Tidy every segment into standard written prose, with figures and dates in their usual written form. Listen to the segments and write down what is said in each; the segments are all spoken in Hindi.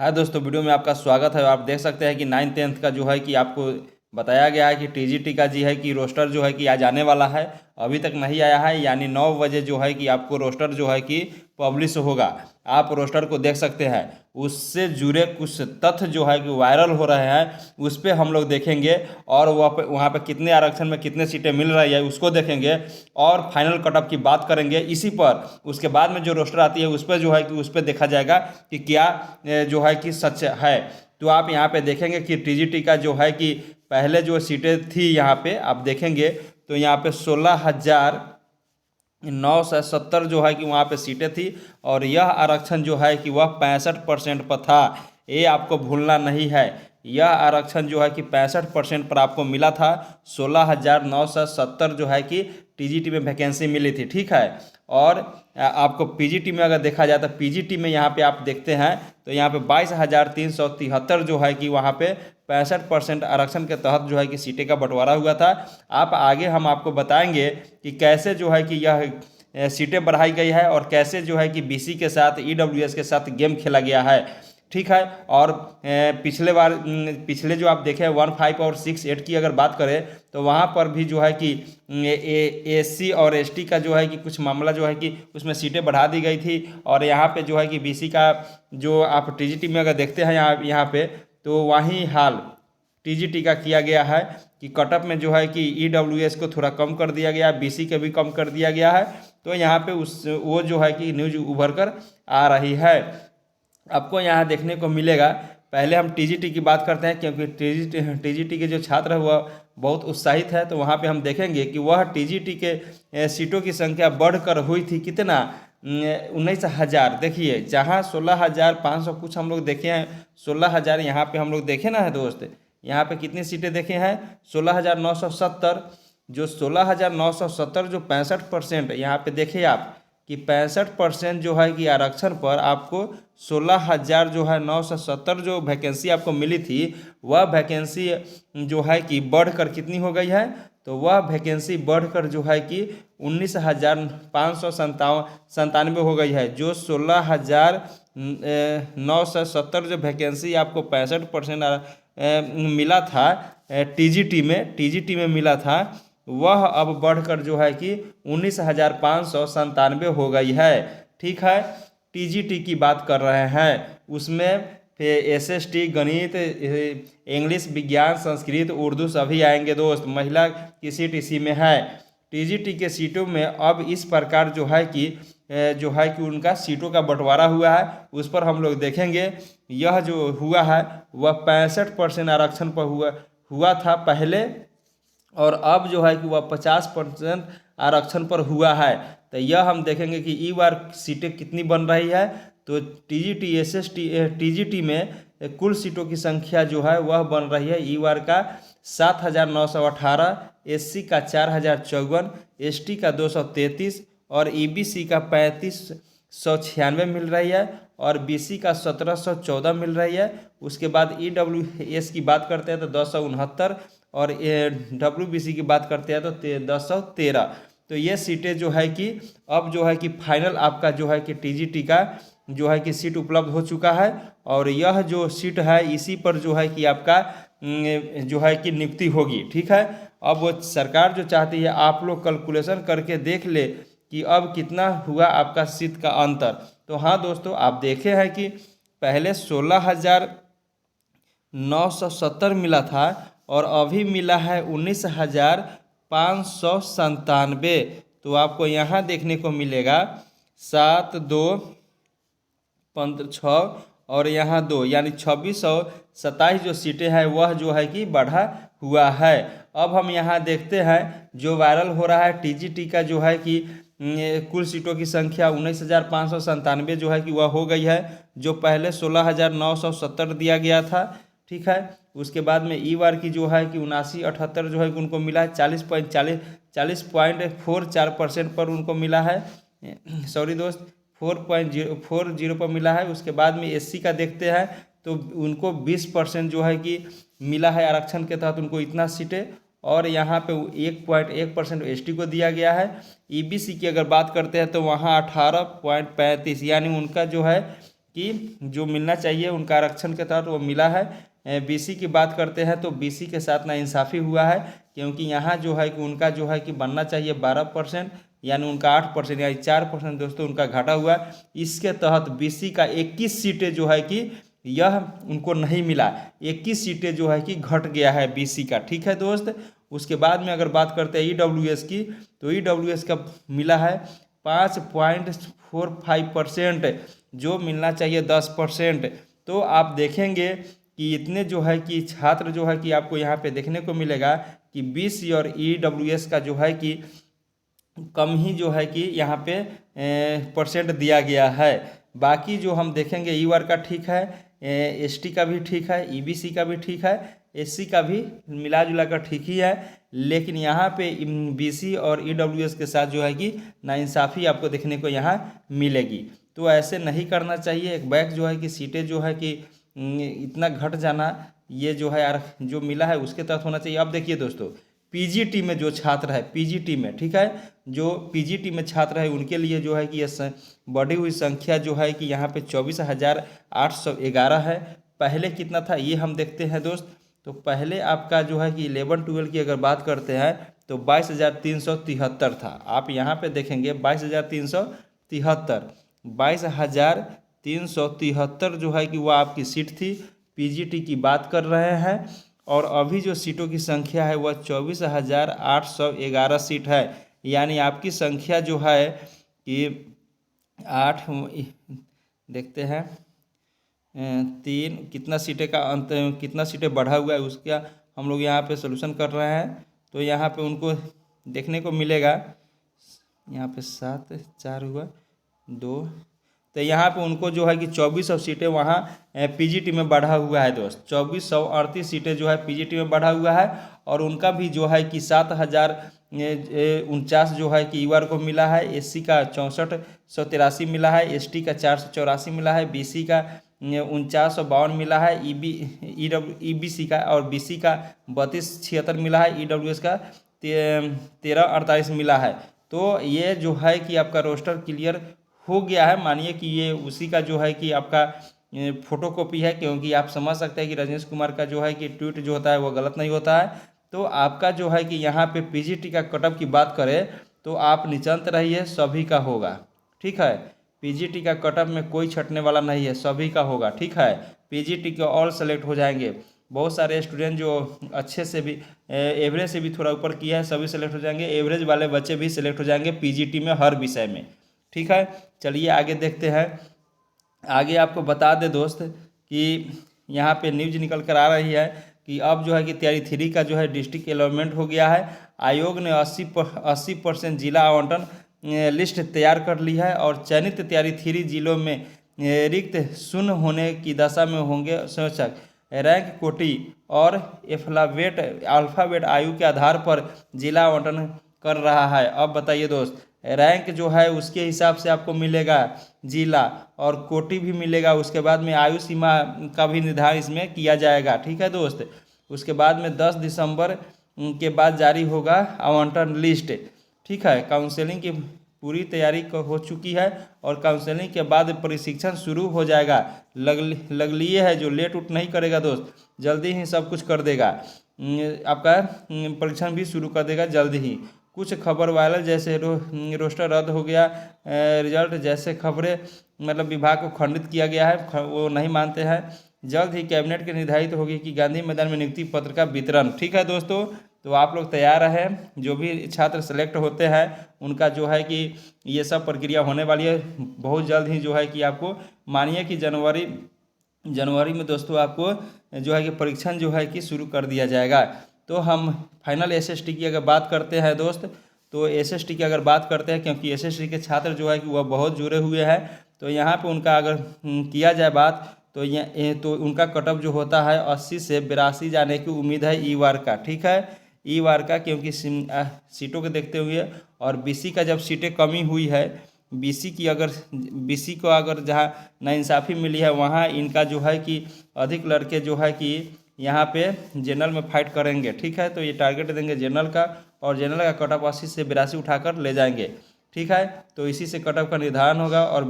हाँ दोस्तों, वीडियो में आपका स्वागत है। आप देख सकते हैं कि 9th-10th का जो है कि आपको बताया गया है कि टीजीटी का जी है कि रोस्टर जो है कि आज आने वाला है। अभी तक नहीं आया है, यानी 9 बजे जो है कि आपको रोस्टर जो है कि पब्लिश होगा। आप रोस्टर को देख सकते हैं। उससे जुड़े कुछ तथ्य जो है कि वायरल हो रहे हैं, उस पर हम लोग देखेंगे। और वहाँ पे कितने आरक्षण में कितने सीटें मिल रही है उसको देखेंगे। और फाइनल कटअप की बात करेंगे इसी पर। उसके बाद में जो रोस्टर आती है उस पर जो है कि उस पर देखा जाएगा कि क्या जो है कि सच है। तो आप यहाँ पे देखेंगे कि टीजीटी का जो है कि पहले जो सीटें थी यहाँ पे आप देखेंगे तो यहाँ पे 16,970 जो है कि वहाँ पे सीटें थी। और यह आरक्षण जो है कि वह 65% पर था। ये आपको भूलना नहीं है। यह आरक्षण जो है कि 65% पर आपको मिला था। 16,970 जो है कि टीजीटी में वैकेंसी मिली थी, ठीक है। और आपको पीजीटी में अगर देखा जाए तो पीजीटी में यहाँ पे आप देखते हैं तो यहाँ पे 22,373 जो है कि वहाँ पे 65% आरक्षण के तहत जो है कि सीटें का बंटवारा हुआ था। आप आगे हम आपको बताएंगे कि कैसे जो है कि यह सीटें बढ़ाई गई है और कैसे जो है कि बीसी के साथ ईडब्ल्यूएस के साथ गेम खेला गया है, ठीक है। और पिछले जो आप देखें 1, 5 और 6, 8 की अगर बात करें तो वहाँ पर भी जो है कि एससी और एसटी का जो है कि कुछ मामला जो है कि उसमें सीटें बढ़ा दी गई थी। और यहाँ पे जो है कि बीसी का जो आप टीजीटी में अगर देखते हैं यहाँ पे तो वहीं हाल टीजीटी का किया गया है कि कटअप में जो है कि ईडब्ल्यूएस को थोड़ा कम कर दिया गया, बीसी के भी कम कर दिया गया है। तो यहाँ पे वो जो है कि न्यूज उभर कर आ रही है, आपको यहाँ देखने को मिलेगा। पहले हम टीजीटी की बात करते हैं क्योंकि टीजीटी के जो छात्र हैं वह बहुत उत्साहित है। तो वहाँ पे हम देखेंगे कि वह टीजीटी के सीटों की संख्या बढ़कर हुई थी कितना, 19,000। देखिए जहाँ 16,500 कुछ हम लोग देखे हैं, 16,000 यहाँ पे हम लोग देखे ना है दोस्त। यहाँ पे कितनी सीटें देखे हैं, 16,970। जो 16,970 जो 65% यहाँ पे देखिए आप कि 65% जो है कि आरक्षण पर आपको 16,000 जो है 970 जो वैकेंसी आपको मिली थी, वह वैकेंसी जो है कि बढ़कर कितनी हो गई है, तो वह वैकेंसी बढ़कर जो है कि 19,597 हो गई है। जो 16,970 जो वैकेंसी आपको 65% मिला था टीजीटी में मिला था, वह अब बढ़कर जो है कि 19,597 हो गई है, ठीक है। टीजीटी की बात कर रहे हैं, उसमें एसएसटी, गणित, इंग्लिश, विज्ञान, संस्कृत, उर्दू सभी आएंगे दोस्त। महिला की सीट इसी में है। टीजीटी के सीटों में अब इस प्रकार जो है कि उनका सीटों का बंटवारा हुआ है, उस पर हम लोग देखेंगे। यह जो हुआ है वह 65% आरक्षण पर हुआ था पहले, और अब जो है कि वह 50% आरक्षण पर हुआ है। तो यह हम देखेंगे कि ई बार सीटें कितनी बन रही है। तो टीजीटी एसएसटी टीजीटी में कुल सीटों की संख्या जो है वह बन रही है ई बार का 7,918, एससी का 4,054, एसटी का 233 और ईबीसी का 3,596 मिल रही है और बीसी का 1,714 मिल रही है। उसके बाद ईडब्ल्यूएस की बात करते हैं तो 269 और डब्ल्यूबीसी की बात करते हैं तो 1013। तो ये सीटें जो है कि अब जो है कि फाइनल आपका जो है कि टीजीटी का जो है कि सीट उपलब्ध हो चुका है। और यह जो सीट है इसी पर जो है कि आपका जो है कि नियुक्ति होगी, ठीक है। अब वो सरकार जो चाहती है आप लोग कैलकुलेशन करके देख ले कि अब कितना हुआ आपका सीट का अंतर। तो हाँ दोस्तों, आप देखे हैं कि पहले 16,970 मिला था और अभी मिला है 19,597। तो आपको यहाँ देखने को मिलेगा 7, 2, 15, 6 और यहाँ 2, यानी 2,627 जो सीटें हैं वह जो है कि बढ़ा हुआ है। अब हम यहाँ देखते हैं जो वायरल हो रहा है टीजीटी का जो है कि कुल सीटों की संख्या 19,597 जो है कि वह हो गई है, जो पहले 16,970 दिया गया था, ठीक है। उसके बाद में ई बार की जो है कि 79,78 जो है कि उनको मिला है, 40.4% पर उनको मिला है। सॉरी दोस्त, 4.040 पर मिला है। उसके बाद में एससी का देखते हैं तो उनको 20% जो है कि मिला है आरक्षण के तहत, उनको इतना सीटें। और यहाँ पे 1.1% एसटी को दिया गया है। ईबीसी की अगर बात करते हैं तो वहाँ 18.35, यानी उनका जो है कि जो मिलना चाहिए उनका आरक्षण के तहत वो मिला है। बीसी की बात करते हैं तो बीसी के साथ नाइंसाफ़ी हुआ है, क्योंकि यहाँ जो है कि उनका जो है कि बनना चाहिए 12%, यानी उनका 8% यानी 4% दोस्तों उनका घाटा हुआ। इसके तहत बीसी का 21 सीटें जो है कि यह उनको नहीं मिला, 21 सीटें जो है कि घट गया है बीसी का। ठीक है दोस्त। उसके बाद में अगर बात करते हैं ईडब्ल्यूएस की, तो ईडब्ल्यूएस का मिला है 5.45%, जो मिलना चाहिए 10%। तो आप देखेंगे कि इतने जो है कि छात्र जो है कि आपको यहाँ पे देखने को मिलेगा कि बीसी और ईडब्ल्यूएस का जो है कि कम ही जो है कि यहाँ पे परसेंट दिया गया है। बाकी जो हम देखेंगे ईवर का ठीक है, एसटी का भी ठीक है, ईबीसी का भी ठीक है, एससी का भी मिला जुला कर ठीक ही है। लेकिन यहाँ पे बीसी और ईडब्ल्यूएस के साथ जो है कि नाइंसाफ़ी आपको देखने को यहाँ मिलेगी। तो ऐसे नहीं करना चाहिए। एक बैक जो है कि सीटें जो है कि इतना घट जाना, ये जो है यार जो मिला है उसके तहत होना चाहिए। अब देखिए दोस्तों, पीजीटी में जो छात्र है, पीजीटी में ठीक है, जो पीजीटी में छात्र है उनके लिए जो है कि ये बढ़ी हुई संख्या जो है कि यहाँ पे 24,811 है। पहले कितना था ये हम देखते हैं दोस्त। तो पहले आपका जो है कि 11-12 की अगर बात करते हैं तो 22,373 था। आप यहाँ पे देखेंगे 22,373, 22,373 जो है कि वो आपकी सीट थी। पीजीटी की बात कर रहे हैं, और अभी जो सीटों की संख्या है वह 24,811 सीट है। यानी आपकी संख्या जो है कि 8 देखते हैं 3 कितना सीटें का अंत, कितना सीटें बढ़ा हुआ है उसका हम लोग यहाँ पे सोल्यूशन कर रहे हैं। तो यहाँ पे उनको देखने को मिलेगा, यहाँ पे 7 4 हुआ 2, तो यहाँ पे उनको जो है कि 2400 सीटें वहाँ पीजीटी में बढ़ा हुआ है दोस्त। 2438 सीटें जो है पीजीटी में बढ़ा हुआ है, और उनका भी जो है कि 7,049 जो है कि ईवर को मिला है। एससी का 6483 मिला है, एसटी का 484 मिला है, बीसी का 4952 मिला है, ईबीसी का और बीसी का 3276 मिला है, ईडब्ल्यूएस का 1348 मिला है। तो ये जो है कि आपका रोस्टर क्लियर हो गया है। मानिए कि ये उसी का जो है कि आपका फोटोकॉपी है, क्योंकि आप समझ सकते हैं कि रजनीश कुमार का जो है कि ट्वीट जो होता है वो गलत नहीं होता है। तो आपका जो है कि यहाँ पे पीजीटी का कटअप की बात करें तो आप निश्चिंत रहिए, सभी का होगा। ठीक है, पीजीटी का कटअप में कोई छटने वाला नहीं है, सभी का होगा। ठीक है, पीजीटी के ऑल सेलेक्ट हो जाएंगे। बहुत सारे स्टूडेंट जो अच्छे से भी एवरेज से भी थोड़ा ऊपर किया है सभी सेलेक्ट हो जाएंगे, एवरेज वाले बच्चे भी सिलेक्ट हो जाएंगे पीजीटी में हर विषय में। ठीक है, चलिए आगे देखते हैं। आगे आपको बता दे दोस्त कि यहाँ पे न्यूज निकल कर आ रही है कि अब जो है कि तैयारी 3 का जो है डिस्ट्रिक्ट अलॉटमेंट हो गया है। आयोग ने 80% जिला आवंटन लिस्ट तैयार कर ली है, और चयनित तैयारी 3 जिलों में रिक्त शून्य होने की दशा में होंगे सूचक। रैंक कोटी और अल्फ़ाबेट आयु के आधार पर जिला आवंटन कर रहा है। अब बताइए दोस्त, रैंक जो है उसके हिसाब से आपको मिलेगा जिला, और कोटि भी मिलेगा। उसके बाद में आयु सीमा का भी निर्धारण इसमें किया जाएगा। ठीक है दोस्त। उसके बाद में 10 दिसंबर के बाद जारी होगा आवंटन लिस्ट। ठीक है, काउंसलिंग की पूरी तैयारी हो चुकी है, और काउंसलिंग के बाद प्रशिक्षण शुरू हो जाएगा। लग लिए है, जो लेट उट नहीं करेगा दोस्त, जल्दी ही सब कुछ कर देगा। आपका परीक्षण भी शुरू कर देगा जल्दी ही। कुछ खबर वायरल, जैसे रोस्टर रद्द हो गया, रिजल्ट जैसे खबरें मतलब विभाग को खंडित किया गया है, वो नहीं मानते हैं। जल्द ही कैबिनेट के निर्धारित होगी कि गांधी मैदान में नियुक्ति पत्र का वितरण। ठीक है दोस्तों, तो आप लोग तैयार रहें। जो भी छात्र सेलेक्ट होते हैं उनका जो है कि ये सब प्रक्रिया होने वाली है बहुत जल्द ही। जो है कि आपको मानिए कि जनवरी में दोस्तों आपको जो है कि परीक्षण जो है कि शुरू कर दिया जाएगा। तो हम फाइनल एसएसटी की अगर बात करते हैं दोस्त, तो एसएसटी की अगर बात करते हैं, क्योंकि एसएसटी के छात्र जो है कि वह बहुत जुड़े हुए हैं, तो यहाँ पे उनका अगर किया जाए बात तो उनका कटअप जो होता है 80 से 82 जाने की उम्मीद है ईवार का। ठीक है, ईवार का, क्योंकि सीटों को देखते हुए, और बीसी का जब सीटें कमी हुई है, बीसी को अगर जहाँ नाइंसाफ़ी मिली है वहाँ इनका जो है कि अधिक लड़के जो है कि यहाँ पे जनरल में फाइट करेंगे। ठीक है, तो ये टारगेट देंगे जनरल का, और जनरल का कटअप 80 से 82 उठाकर ले जाएंगे। ठीक है, तो इसी से कटअप का निर्धारण होगा। और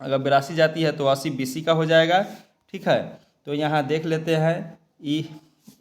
अगर 82 जाती है तो 80 BC का हो जाएगा। ठीक है, तो यहाँ देख लेते हैं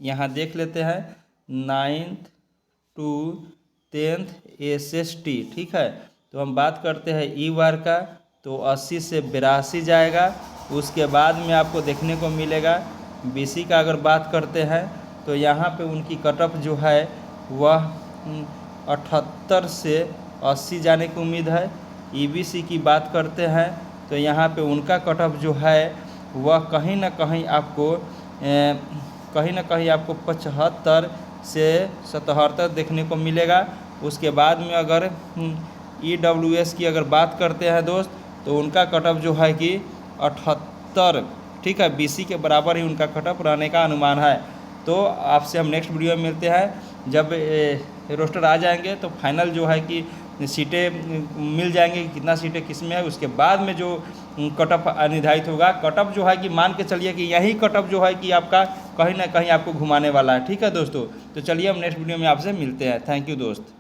यहाँ देख लेते हैं 9th to 10th SST। ठीक है, तो हम बात करते हैं ई बार का, तो 80 से 82 जाएगा। उसके बाद में आपको देखने को मिलेगा BC का अगर बात करते हैं तो यहाँ पे उनकी कट ऑफ जो है वह 78 से 80 जाने की उम्मीद है। EBC की बात करते हैं तो यहाँ पे उनका कट ऑफ जो है वह कहीं ना कहीं आपको 75 से 77 देखने को मिलेगा। उसके बाद में अगर EWS की अगर बात करते हैं दोस्त, तो उनका कट ऑफ जो है कि 78, ठीक है, BC के बराबर ही उनका कट ऑफ रहने का अनुमान है। तो आपसे हम नेक्स्ट वीडियो में मिलते हैं। जब रोस्टर आ जाएंगे तो फाइनल जो है कि सीटें मिल जाएंगी, कितना सीटें किस में है, उसके बाद में जो कट ऑफ निर्धारित होगा। कट ऑफ जो है कि मान के चलिए कि यही कट ऑफ जो है कि आपका कहीं ना कहीं आपको घुमाने वाला है। ठीक है दोस्तों, तो चलिए हम नेक्स्ट वीडियो में आपसे मिलते हैं। थैंक यू दोस्त।